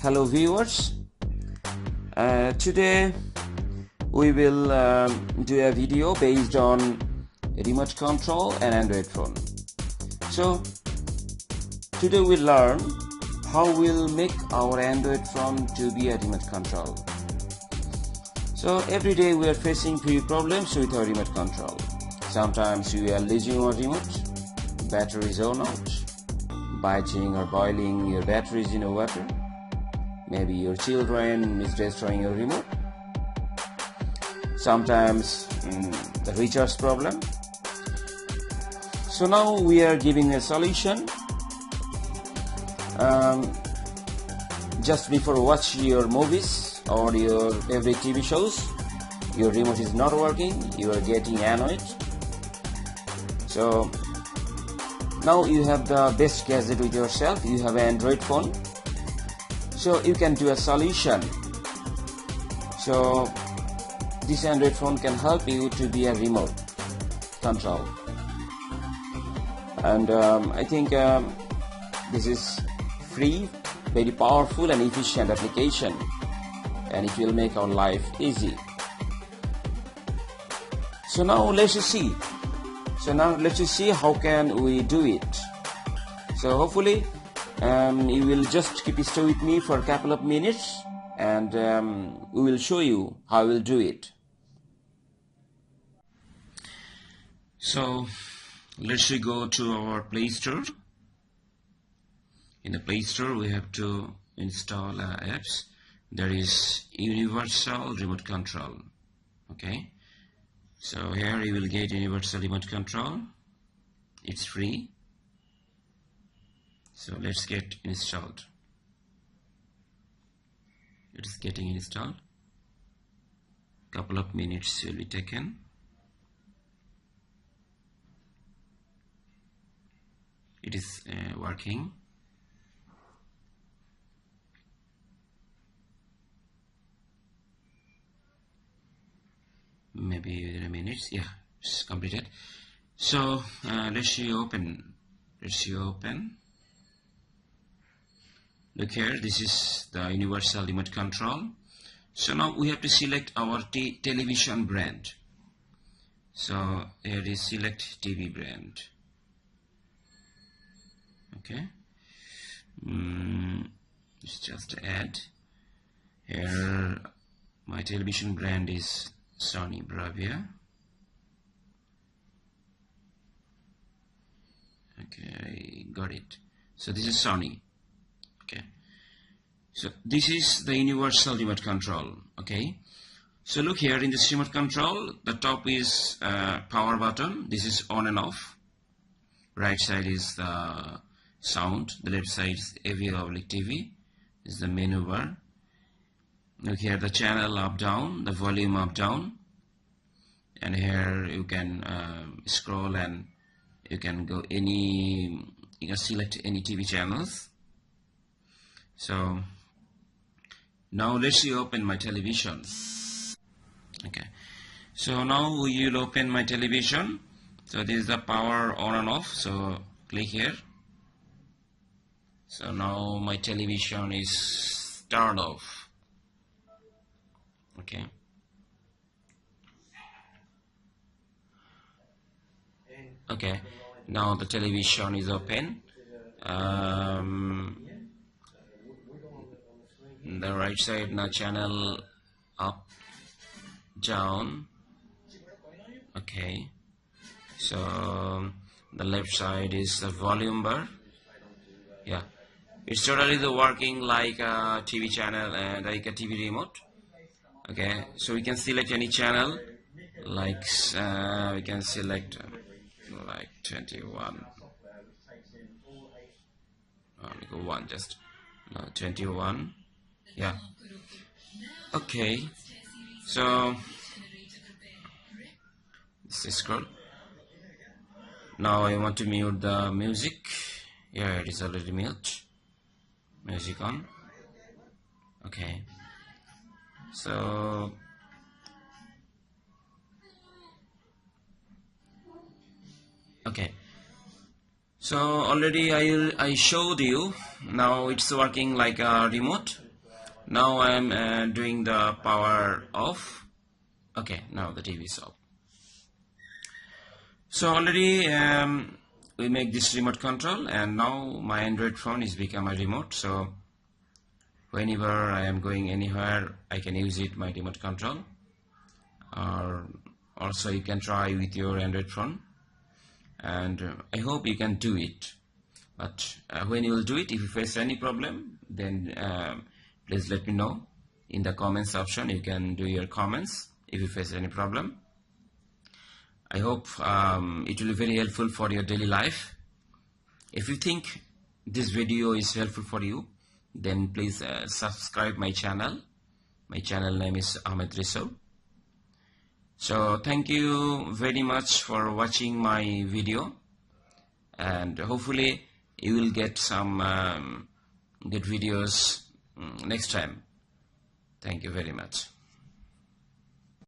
Hello viewers, today we will do a video based on remote control and Android phone. So today we'll learn how we'll make our Android phone to be a remote control. So every day we are facing few problems with our remote control. Sometimes we are losing our remote, battery is on out, biting or boiling your batteries in water. Maybe your children is destroying your remote. Sometimes the recharge problem. So now we are giving a solution. Just before watch your movies or your favorite TV shows, your remote is not working, you are getting annoyed. So now you have the best gadget with yourself, you have an Android phone. So you can do a solution. So this Android phone can help you to be a remote control. And I think this is free, very powerful and efficient application, and it will make our life easy. So now let's see. How can we do it. So hopefully you will just keep stay with me for a couple of minutes, and we will show you how we'll do it. So let's go to our Play Store. In the Play Store we have to install apps. There is Universal Remote Control. Okay, so here you will get Universal Remote Control. It's free. So let's get installed. It's getting installed. Couple of minutes will be taken. It is working. Maybe within a minute. Yeah, it's completed. So let's see open. Look here, this is the Universal Remote Control. So now we have to select our television brand. So here is select TV brand. Okay, let's just add. Here my television brand is Sony Bravia. Okay, got it. So this is Sony. Okay, so this is the Universal Remote Control. Okay, so look here in this remote control, the top is power button. This is on and off. Right side is the sound, the left side is AV/TV. This is the menu bar. Look here, the channel up down, the volume up down, and here you can scroll and you can go you can select any TV channels. So now let's open my television. Okay, so now we will open my television. So this is the power on and off. So click here. So now my television is turned off. Okay. Okay, now the television is open. The right side now channel up, down. Okay, so the left side is the volume bar. Yeah, it's totally working like a TV channel and like a TV remote. Okay, so we can select any channel, like we can select like 21. Go one, just no, 21. Yeah. Okay, so this is scroll. Now I want to mute the music. Yeah, it is already mute. Music on. Okay, so okay, so already I showed you. Now it's working like a remote. Now I am doing the power off. Okay, now the TV is off. So already we make this remote control, and now my Android phone is become a remote. So whenever I am going anywhere, I can use it, my remote control. Or also you can try with your Android phone, and I hope you can do it. But when you will do it, if you face any problem, then please let me know in the comments option. You can do your comments if you face any problem. I hope it will be very helpful for your daily life. If you think this video is helpful for you, then please subscribe my channel. My channel name is Ahmed Riso. So thank you very much for watching my video, and hopefully you will get some good videos next time. Thank you very much.